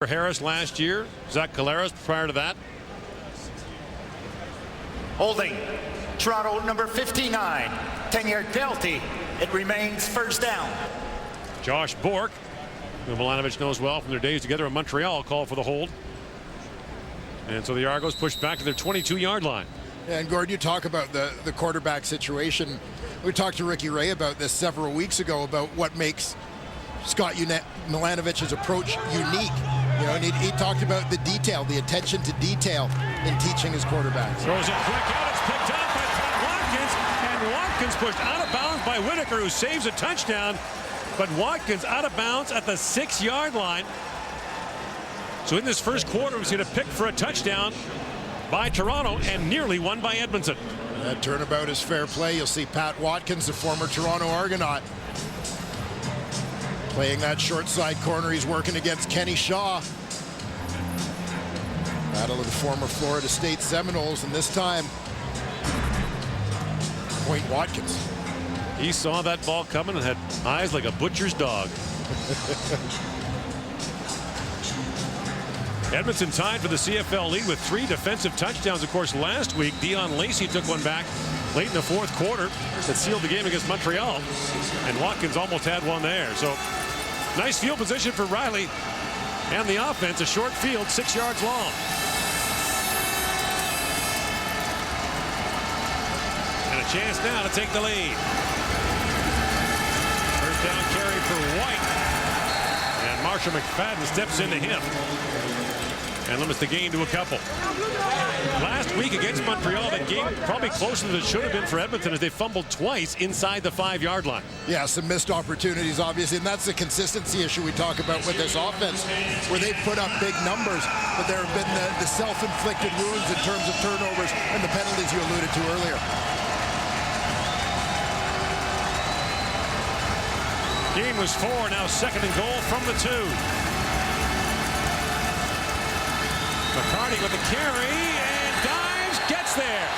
Harris last year. Zach Collaros prior to that. Holding. Toronto number 59. 10-yard penalty. It remains first down. Josh Bork, who Milanovic knows well from their days together in Montreal, called for the hold. And so the Argos pushed back to their 22-yard line. And Gord, you talk about the quarterback situation. We talked to Ricky Ray about this several weeks ago about what makes Scott Milanovic's approach unique. You know, and he talked about the detail, the attention to detail in teaching his quarterbacks. Throws it quick out. It's picked up by Todd Watkins. And Watkins pushed out of bounds by Whitaker, who saves a touchdown. But Watkins out of bounds at the 6-yard line. So in this first quarter, we've seen a pick for a touchdown by Toronto and nearly one by Edmonton. That turnabout is fair play. You'll see Pat Watkins, the former Toronto Argonaut, playing that short side corner. He's working against Kenny Shaw. Battle of the former Florida State Seminoles, and this time, Point Watkins. He saw that ball coming and had eyes like a butcher's dog. Edmonton tied for the CFL lead with 3 defensive touchdowns. Of course, last week, Dion Lacey took one back late in the fourth quarter that sealed the game against Montreal. And Watkins almost had one there. So nice field position for Riley. And the offense, a short field, 6 yards long. And a chance now to take the lead. First down carry for White. And Marshall McFadden steps into him and limits the gain to a couple. Last week against Montreal, that game probably closer than it should have been for Edmonton as they fumbled twice inside the 5-yard line. Yeah, some missed opportunities, obviously, and that's the consistency issue we talk about with this offense, where they put up big numbers, but there have been the self-inflicted wounds in terms of turnovers and the penalties you alluded to earlier. Gain was 4, now second and goal from the 2. McCarty with the carry and dives, gets there.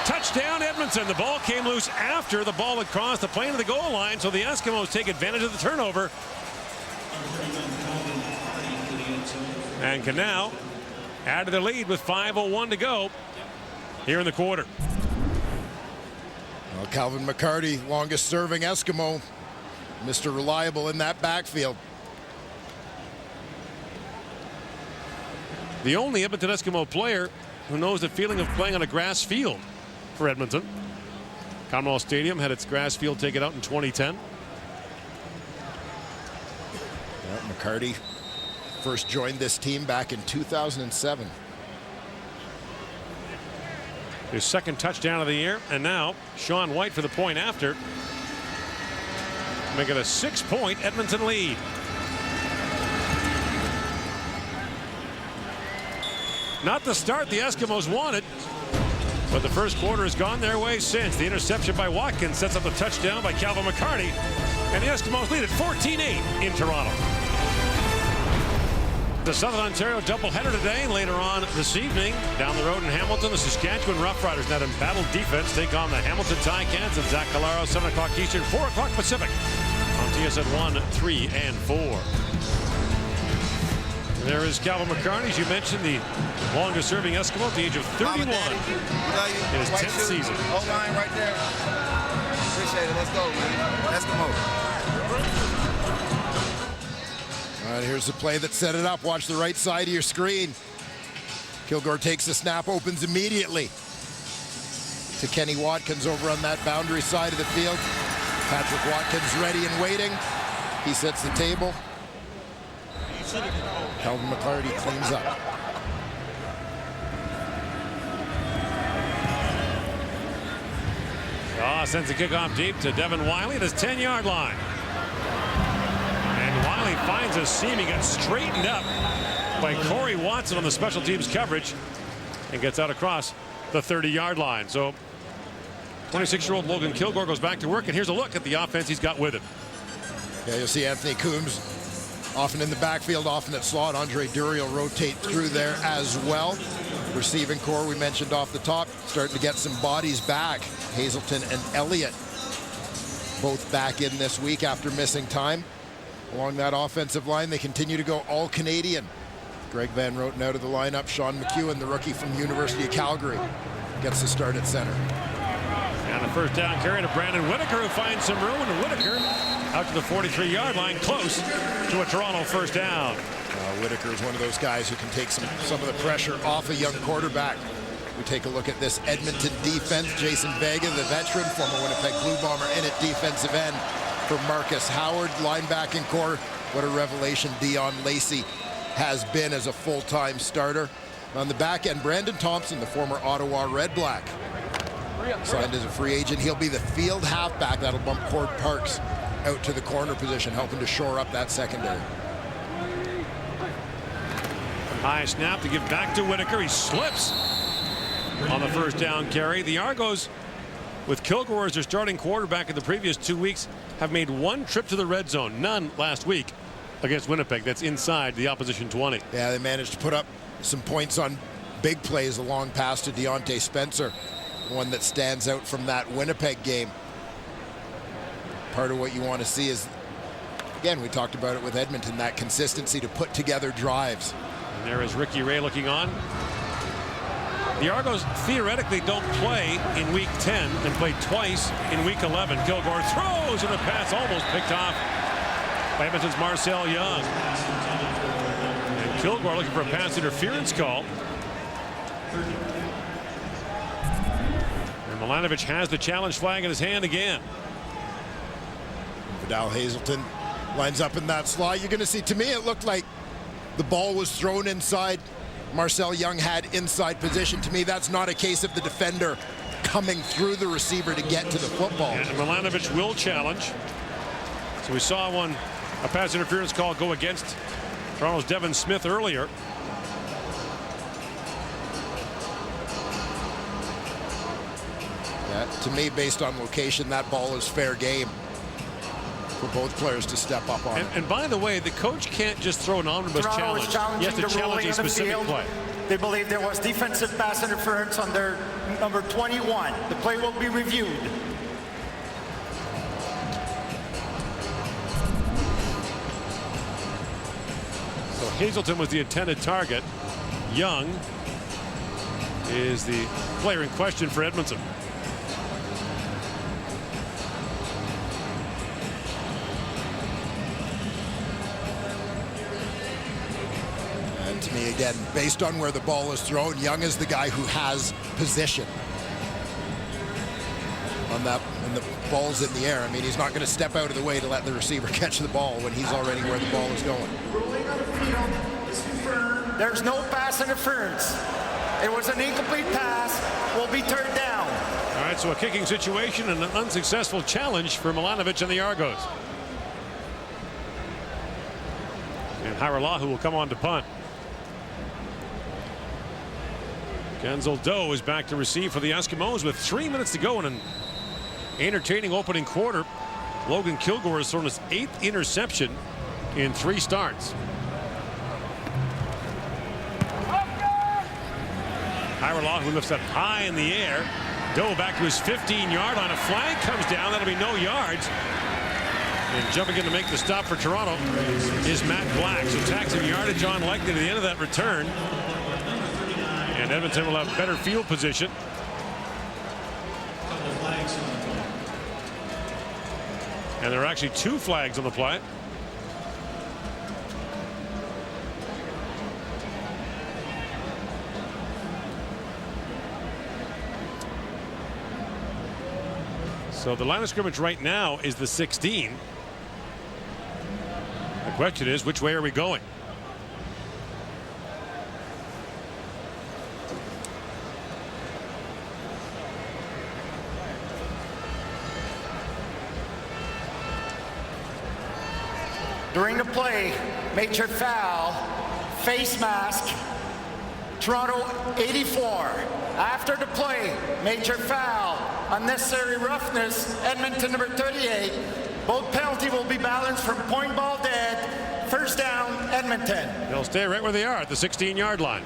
Touchdown Edmonton. The ball came loose after the ball had crossed the plane of the goal line, so the Eskimos take advantage of the turnover and can now add to the lead with 5:01 to go here in the quarter. Well, Calvin McCarty, longest serving Eskimo, Mr. Reliable in that backfield. The only Edmonton Eskimo player who knows the feeling of playing on a grass field for Edmonton. Commonwealth Stadium had its grass field taken out in 2010. Yeah, McCarty first joined this team back in 2007. His second touchdown of the year, and now Sean White for the point after. Make it a 6-point Edmonton lead. Not the start the Eskimos wanted, but the first quarter has gone their way since. The interception by Watkins sets up the touchdown by Calvin McCarty, and the Eskimos lead at 14-8 in Toronto. The Southern Ontario doubleheader today, and later on this evening, down the road in Hamilton, the Saskatchewan Roughriders now in battle defense take on the Hamilton Ticats and Zach Collaros, 7 o'clock Eastern, 4 o'clock Pacific on TSN 1, 3, and 4. There is Calvin McCarty, as you mentioned, the longest serving Eskimo at the age of 31 in his 10th season. O-line right there. Appreciate it. Let's go, man. Eskimo. All right, here's the play that set it up. Watch the right side of your screen. Kilgore takes the snap, opens immediately to Kenny Watkins over on that boundary side of the field. Patrick Watkins ready and waiting. He sets the table. Calvin McCarty cleans up. Sends the kickoff deep to Devin Wiley at his 10-yard line. And Wiley finds a seam. He gets straightened up by Corey Watson on the special teams coverage and gets out across the 30-yard line. So 26-year-old Logan Kilgore goes back to work, and here's a look at the offense he's got with him. Yeah, you'll see Anthony Coombs often in the backfield, often at slot. Andre Dury will rotate through there as well. Receiving core, we mentioned off the top, starting to get some bodies back. Hazelton and Elliott both back in this week after missing time. Along that offensive line, they continue to go all Canadian Greg Van Roten out of the lineup. Sean McEwen, the rookie from University of Calgary, gets the start at center. And the first down carry to Brandon Whitaker, who finds some room, and Whitaker out to the 43-yard line, close to a Toronto first down. Whitaker is one of those guys who can take some of the pressure off a young quarterback. We take a look at this Edmonton defense. Jason Vega, the veteran, former Winnipeg Blue Bomber, in at defensive end for Marcus Howard. Linebacking core, what a revelation Dion Lacey has been as a full-time starter. On the back end, Brandon Thompson, the former Ottawa Red Black, signed as a free agent. He'll be the field halfback. That'll bump Cord Parks out to the corner position, helping to shore up that secondary. High snap to give back to Whitaker. He slips on the first down carry. The Argos, with Kilgore as their starting quarterback in the previous 2 weeks, have made one trip to the red zone. None last week against Winnipeg. That's inside the opposition 20. Yeah, they managed to put up some points on big plays. A long pass to Deontay Spencer, one that stands out from that Winnipeg game. Part of what you want to see is, again, we talked about it with Edmonton, that consistency to put together drives. And there is Ricky Ray looking on. The Argos theoretically don't play in week 10 and play twice in week 11. Kilgore throws, and the pass almost picked off by Edmonton's Marcel Young. And Kilgore looking for a pass interference call. And Milanovic has the challenge flag in his hand again. Vidal Hazelton lines up in that slot. You're going to see, to me, it looked like the ball was thrown inside. Marcel Young had inside position. To me, that's not a case of the defender coming through the receiver to get to the football. And Milanovic will challenge. So we saw a pass interference call go against Toronto's Devin Smith earlier. Yeah, to me, based on location, that ball is fair game for both players to step up on. And by the way, the coach can't just throw an omnibus challenge. He has to challenge a specific play. They believe there was defensive pass interference on their number 21. The play will be reviewed. So Hazelton was the intended target. Young is the player in question for Edmonton. To me, again, based on where the ball is thrown, Young is the guy who has position on that, and the ball's in the air. I mean, he's not going to step out of the way to let the receiver catch the ball when he's already where the ball is going. There's no pass interference. It was an incomplete pass. Will be turned down. All right, so a kicking situation and an unsuccessful challenge for Milanovic and the Argos. And Haralahu will come on to punt. Denzel Doe is back to receive for the Eskimos with 3 minutes to go in an entertaining opening quarter. Logan Kilgore has thrown his 8th interception in 3 starts. Haralahu lifts that high in the air. Doe back to his 15-yard line. A flag comes down. That'll be no yards. And jumping in to make the stop for Toronto is Matt Black. So taxing yardage on likely to the end of that return. And Edmonton will have better field position. And there are actually 2 flags on the play. So the line of scrimmage right now is the 16. The question is, which way are we going? During the play, major foul, face mask, Toronto 84. After the play, major foul, unnecessary roughness, Edmonton number 38. Both penalty will be balanced from point ball dead. First down, Edmonton. They'll stay right where they are at the 16-yard line.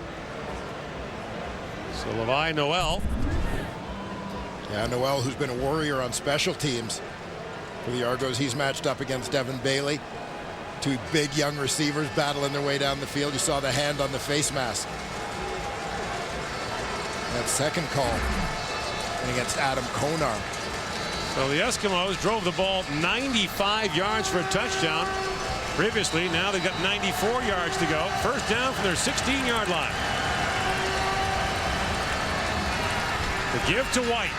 So Levi Noel. Yeah, Noel, who's been a warrior on special teams for the Argos. He's matched up against Devin Bailey. Two big young receivers battling their way down the field. You saw the hand on the face mask. That second call against Adam Konar. So the Eskimos drove the ball 95 yards for a touchdown. Previously, now they've got 94 yards to go. First down from their 16-yard line. The give to White.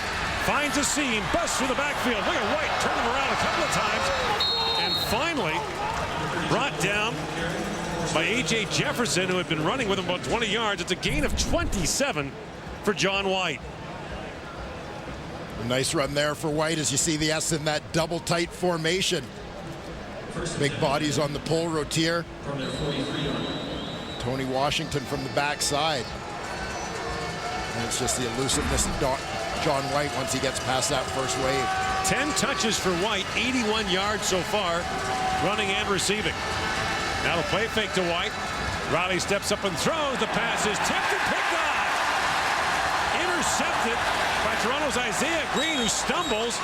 Finds a seam, busts through the backfield. Look at White, turn him around a couple of times. And finally, brought down by A.J. Jefferson, who had been running with him about 20 yards. It's a gain of 27 for John White. A nice run there for White as you see the S in that double tight formation. Big bodies on the pull rotier. Tony Washington from the backside. And it's just the elusiveness of John White once he gets past that first wave. 10 touches for White, 81 yards so far, running and receiving. Now the play fake to White. Riley steps up and throws. The pass is tipped and picked off. Intercepted by Toronto's Isaiah Green, who stumbles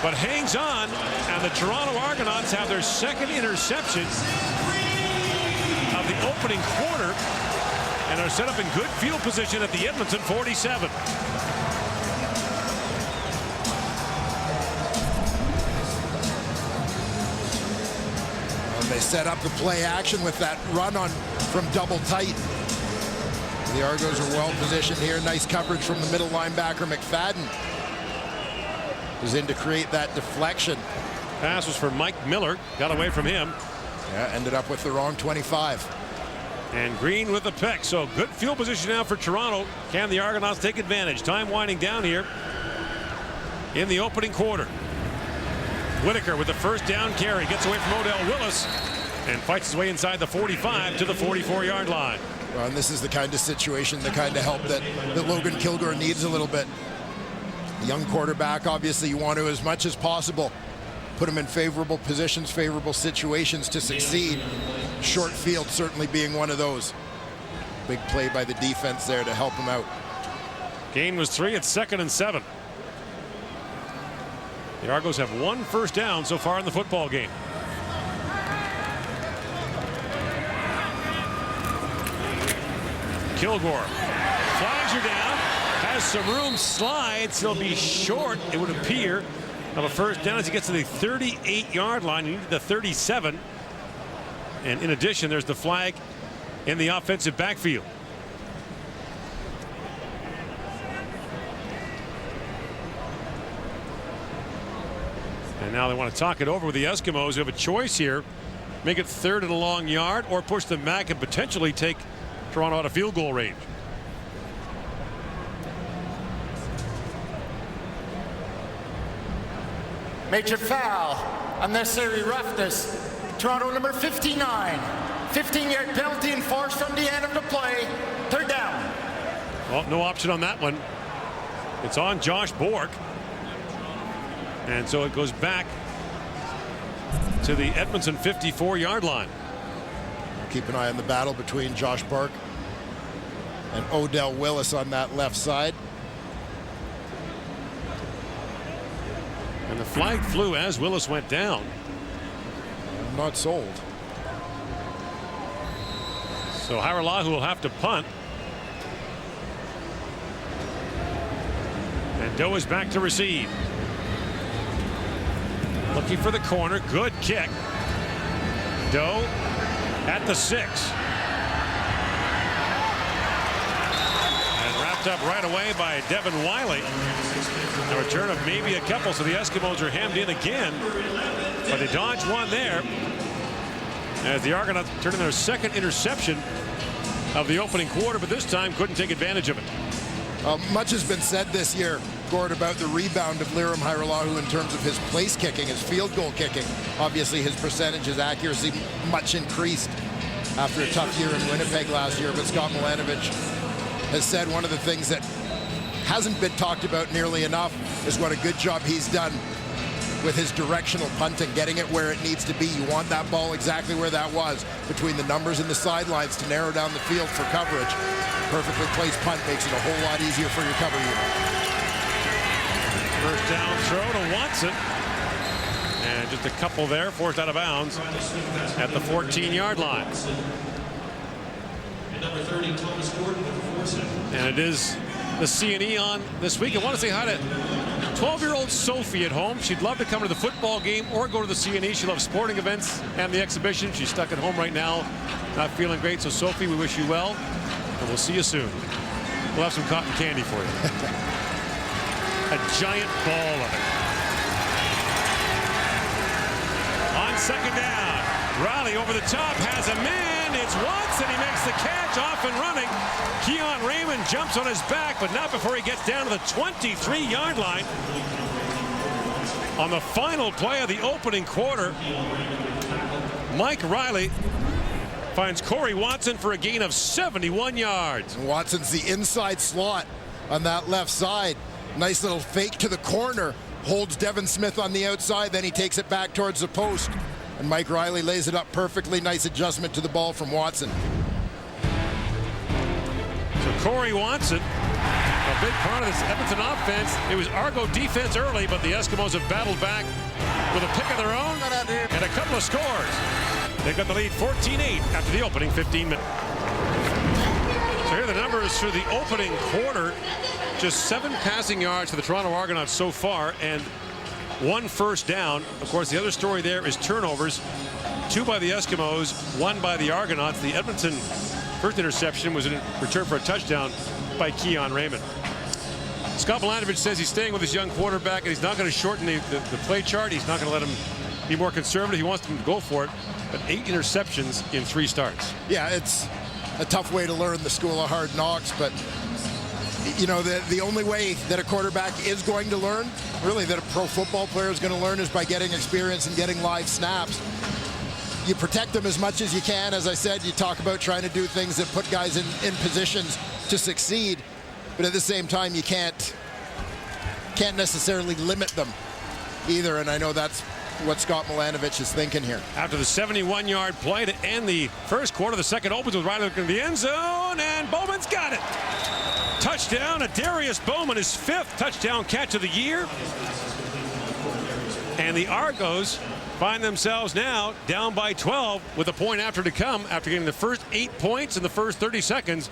but hangs on, and the Toronto Argonauts have their second interception of the opening quarter and are set up in good field position at the Edmonton 47. They set up the play action with that run on from double tight. The Argos are well positioned here. Nice coverage from the middle linebacker McFadden. Was in to create that deflection. Pass was for Mike Miller. Got away from him. Yeah, ended up with the wrong 25. And Green with the pick. So good field position now for Toronto. Can the Argonauts take advantage? Time winding down here in the opening quarter. Whitaker with the first down carry. Gets away from Odell Willis and fights his way inside the 45 to the 44-yard line. Well, and this is the kind of situation, the kind of help that Logan Kilgore needs a little bit. Young quarterback, obviously you want to, as much as possible, put him in favorable positions, favorable situations to succeed. Short field certainly being one of those. Big play by the defense there to help him out. Gain was 3. It's 2nd and 7. The Argos have 1 first down so far in the football game. Kilgore. Flags are down. Has some room, slides. He'll be short, it would appear, of a first down as he gets to the 38-yard line. He needed the 37. And in addition, there's the flag in the offensive backfield. And now they want to talk it over with the Eskimos, who have a choice here. Make it 3rd and a long yard, or push them back and potentially take Toronto out of field goal range. Major foul, unnecessary roughness. Toronto number 59. 15-yard penalty enforced from the end of the play. 3rd down. Well, no option on that one. It's on Josh Bork. And so it goes back to the Edmonton 54-yard line. Keep an eye on the battle between Josh Bork and Odell Willis on that left side. And the flag flew as Willis went down. I'm not sold. So Haralahu will have to punt. And Doe is back to receive. Looking for the corner. Good kick. Doe at the 6. And wrapped up right away by Devin Wiley. A return of maybe a couple, so the Eskimos are hemmed in again. But they dodged one there as the Argonauts turn in their 2nd interception of the opening quarter, but this time couldn't take advantage of it. Much has been said this year, Gord, about the rebound of Lirim Hajrullahu in terms of his place kicking, his field goal kicking. Obviously his percentage, his accuracy much increased after a tough year in Winnipeg last year, but Scott Milanovich has said one of the things that hasn't been talked about nearly enough is what a good job he's done with his directional punting, getting it where it needs to be. You want that ball exactly where that was, between the numbers and the sidelines, to narrow down the field for coverage. Perfectly placed punt makes it a whole lot easier for your cover unit. First down throw to Watson. And just a couple there, forced out of bounds at the 14-yard line. Number 30, Thomas Gordon with the force. And it is the C&E on this week. I want to say hi to 12-year-old Sophie at home. She'd love to come to the football game or go to the C&E. She loves sporting events and the exhibition. She's stuck at home right now, not feeling great. So, Sophie, we wish you well, and we'll see you soon. We'll have some cotton candy for you. A giant ball of it. On second down, Riley over the top, has a man. It's Watson. He makes the catch, off and running. Keon Raymond jumps on his back, but not before he gets down to the 23-yard line. On the final play of the opening quarter, Mike Riley finds Corey Watson for a gain of 71 yards. And Watson's the inside slot on that left side. Nice little fake to the corner. Holds Devin Smith on the outside. Then he takes it back towards the post. And Mike Riley lays it up perfectly. Nice adjustment to the ball from Watson. So Corey Watson, a big part of this Edmonton offense. It was Argo defense early, but the Eskimos have battled back with a pick of their own and a couple of scores. They've got the lead 14-8 after the opening 15 minutes. So here are the numbers for the opening quarter. Just 7 passing yards for the Toronto Argonauts so far and 1 first down. Of course, the other story there is turnovers. 2 by the Eskimos, 1 by the Argonauts. The Edmonton first interception was in return for a touchdown by Keon Raymond. Scott Milanovich says he's staying with his young quarterback, and he's not going to shorten the play chart. He's not going to let him be more conservative. He wants him to go for it. But 8 interceptions in 3 starts. Yeah, it's a tough way to learn the school of hard knocks, but you know, the only way that a quarterback is going to learn, really that a pro football player is going to learn, is by getting experience and getting live snaps. You protect them as much as you can. As I said, you talk about trying to do things that put guys in positions to succeed, but at the same time you can't necessarily limit them either, and I know that's what Scott Milanovich is thinking here. After the 71-yard play to end the first quarter, the second opens with Riley looking in the end zone, and Bowman's got it. Touchdown, Darius Bowman, his 5th touchdown catch of the year. And the Argos find themselves now down by 12 with a point after to come after getting the first 8 points in the first 30 seconds.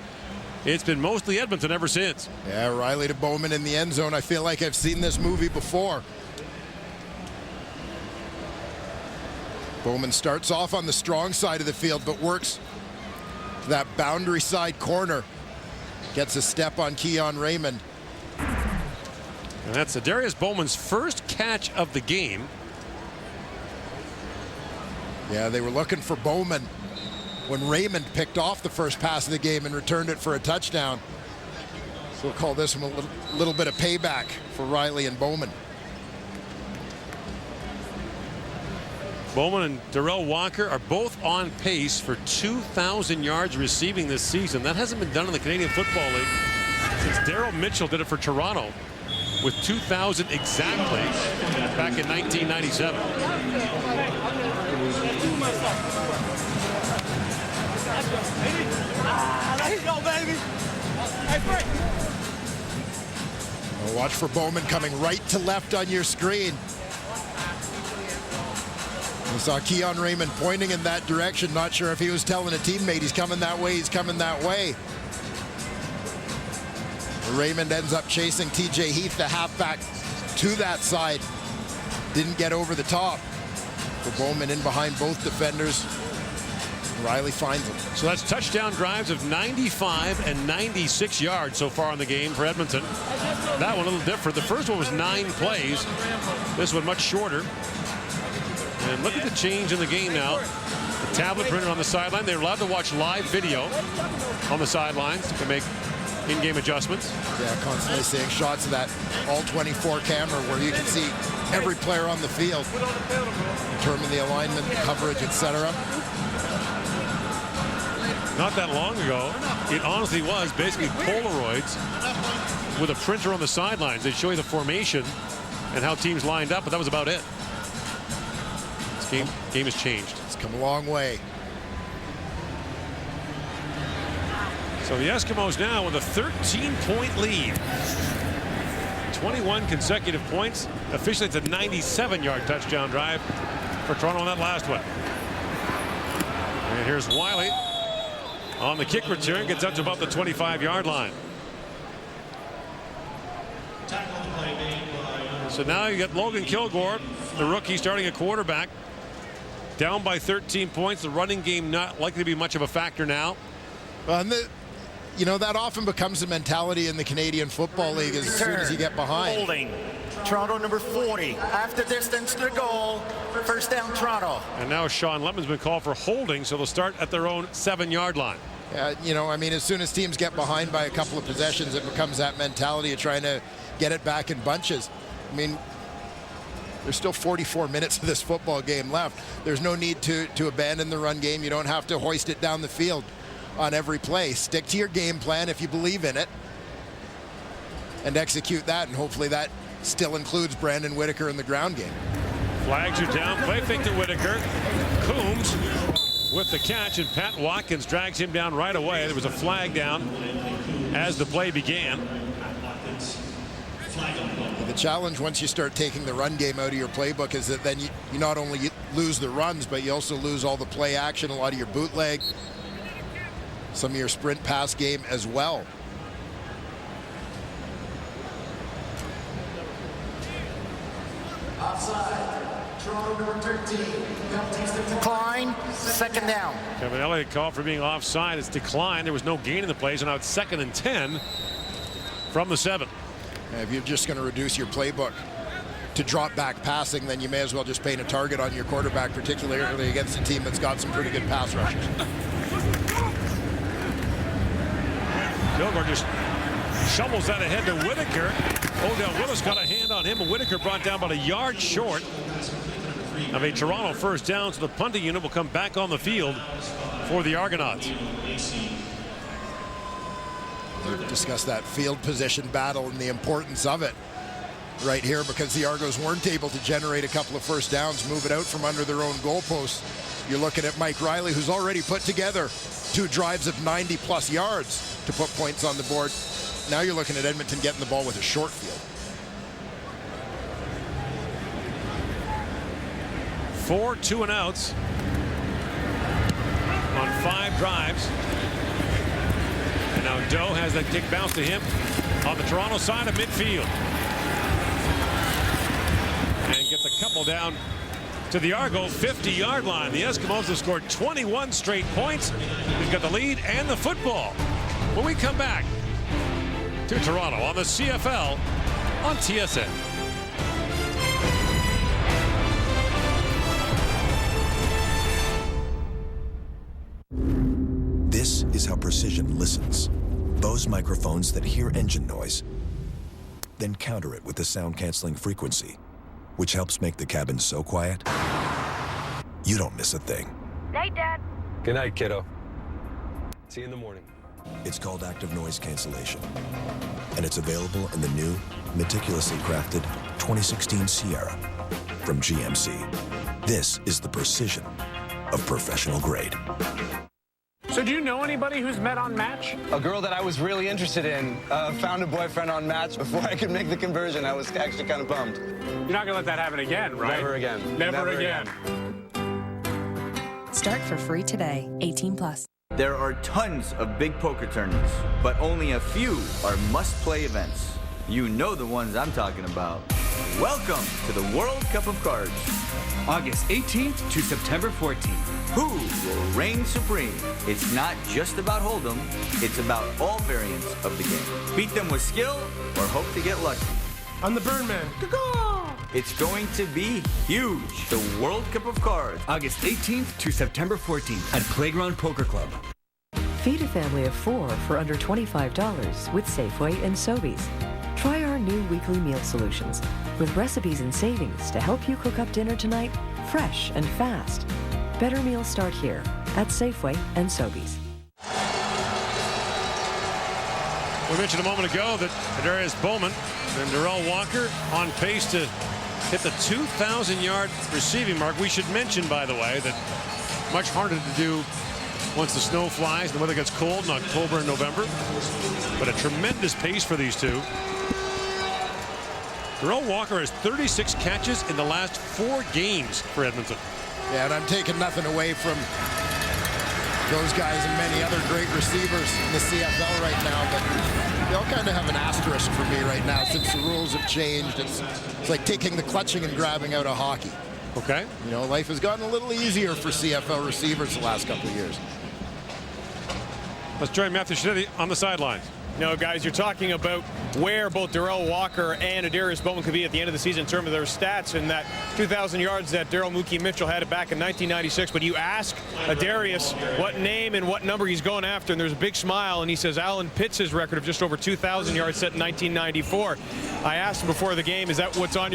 It's been mostly Edmonton ever since. Yeah, Riley to Bowman in the end zone. I feel like I've seen this movie before. Bowman starts off on the strong side of the field, but works that boundary side corner. Gets a step on Keon Raymond. And that's Darius Bowman's first catch of the game. Yeah, they were looking for Bowman when Raymond picked off the first pass of the game and returned it for a touchdown. So we'll call this one a little bit of payback for Riley and Bowman. Bowman and Darrell Walker are both on pace for 2,000 yards receiving this season. That hasn't been done in the Canadian Football League since Darryl Mitchell did it for Toronto with 2,000 exactly back in 1997. Let's go, baby. Hey, Frank. Well, watch for Bowman coming right to left on your screen. We saw Keon Raymond pointing in that direction. Not sure if he was telling a teammate he's coming that way, he's coming that way. Raymond ends up chasing TJ Heath, the halfback, to that side. Didn't get over the top. For Bowman in behind both defenders. Riley finds him. So that's touchdown drives of 95 and 96 yards so far in the game for Edmonton. That one a little different. The first one was 9 plays. This one much shorter. And look at the change in the game now. The tablet printed on the sideline. They're allowed to watch live video on the sidelines to make in-game adjustments. Yeah, constantly seeing shots of that all-24 camera where you can see every player on the field, determine the alignment, coverage, etc. Not that long ago, it honestly was basically Polaroids with a printer on the sidelines. They'd show you the formation and how teams lined up, but that was about it. This game has changed. It's come a long way. So the Eskimos now with a 13-point lead. 21 consecutive points. Officially, it's a 97-yard touchdown drive for Toronto on that last one. And here's Wiley on the kick return, gets up to about the 25-yard line. So now you get Logan Kilgore, the rookie, starting at quarterback. Down by 13 points. The running game not likely to be much of a factor now. And you know, that often becomes the mentality in the Canadian Football League as soon as you get behind. Holding. Toronto number 40. After distance to the goal. First down, Toronto. And now Sean Lemmon's been called for holding, so they'll start at their own 7-yard line. You know, I mean, as soon as teams get behind by a couple of possessions, it becomes that mentality of trying to get it back in bunches. I mean, there's still 44 minutes of this football game left. There's no need to abandon the run game. You don't have to hoist it down the field on every play. Stick to your game plan if you believe in it and execute that, and hopefully that still includes Brandon Whitaker in the ground game. Flags are down. Play fake to Whitaker. Coombs with the catch, and Pat Watkins drags him down right away. There was a flag down as the play began. The challenge once you start taking the run game out of your playbook is that then you not only lose the runs, but you also lose all the play action, a lot of your bootleg, some of your sprint pass game as well. Outside, Toronto number 13. Decline, second down. Kevin Elliott called for being offside. It's declined. There was no gain in the play, so now it's 2nd and 10 from the 7. If you're just going to reduce your playbook to drop back passing, then you may as well just paint a target on your quarterback, particularly against a team that's got some pretty good pass rushers. Kilgore just shovels that ahead to Whitaker. Odell Willis got a hand on him, and Whitaker brought down about a yard short of a Toronto first down, so the punting unit will come back on the field for the Argonauts. We've discussed that field position battle and the importance of it right here, because the Argos weren't able to generate a couple of first downs, move it out from under their own goalposts. You're looking at Mike Riley, who's already put together 2 drives of 90+ yards to put points on the board. Now you're looking at Edmonton getting the ball with a short field. 4 2-and-outs on 5 drives. And now Doe has that kick bounce to him on the Toronto side of midfield. And gets a couple down to the Argo 50-yard line. The Eskimos have scored 21 straight points. We've got the lead and the football. When we come back to Toronto on the CFL on TSN. This is how Precision listens. Bose microphones that hear engine noise, then counter it with a sound-canceling frequency, which helps make the cabin so quiet, you don't miss a thing. Night, Dad. Good night, kiddo. See you in the morning. It's called active noise cancellation, and it's available in the new, meticulously crafted 2016 Sierra from GMC. This is the precision of professional grade. So do you know anybody who's met on Match? A girl that I was really interested in found a boyfriend on Match before I could make the conversion. I was actually kind of bummed. You're not going to let that happen again, right? Never again. Never again. Start for free today. 18+. There are tons of big poker tournaments, but only a few are must-play events. You know the ones I'm talking about. Welcome to the World Cup of Cards. August 18th to September 14th. Who will reign supreme? It's not just about Hold'em, it's about all variants of the game. Beat them with skill or hope to get lucky. I'm the Birdman. It's going to be huge. The World Cup of Cards. August 18th to September 14th at Playground Poker Club. Feed a family of 4 for under $25 with Safeway and Sobeys. Try our new weekly meal solutions with recipes and savings to help you cook up dinner tonight fresh and fast. Better meals start here at Safeway and Sobeys. We mentioned a moment ago that Darius Bowman and Darrell Walker on pace to hit the 2,000-yard receiving mark. We should mention, by the way, that much harder to do once the snow flies and the weather gets cold in October and November. But a tremendous pace for these two. Darrell Walker has 36 catches in the last 4 games for Edmonton. Yeah, and I'm taking nothing away from those guys and many other great receivers in the CFL right now, but they all kind of have an asterisk for me right now since the rules have changed. It's like taking the clutching and grabbing out of hockey. Okay. You know, life has gotten a little easier for CFL receivers the last couple of years. Let's join Matthew Shinetti on the sidelines. No, guys, you're talking about where both Darrell Walker and Adarius Bowman could be at the end of the season in terms of their stats, and that 2,000 yards that Daryl Mookie Mitchell had it back in 1996. But you ask Adarius what name and what number he's going after, and there's a big smile, and he says Alan Pitts' record of just over 2,000 yards set in 1994. I asked him before the game, is that what's on your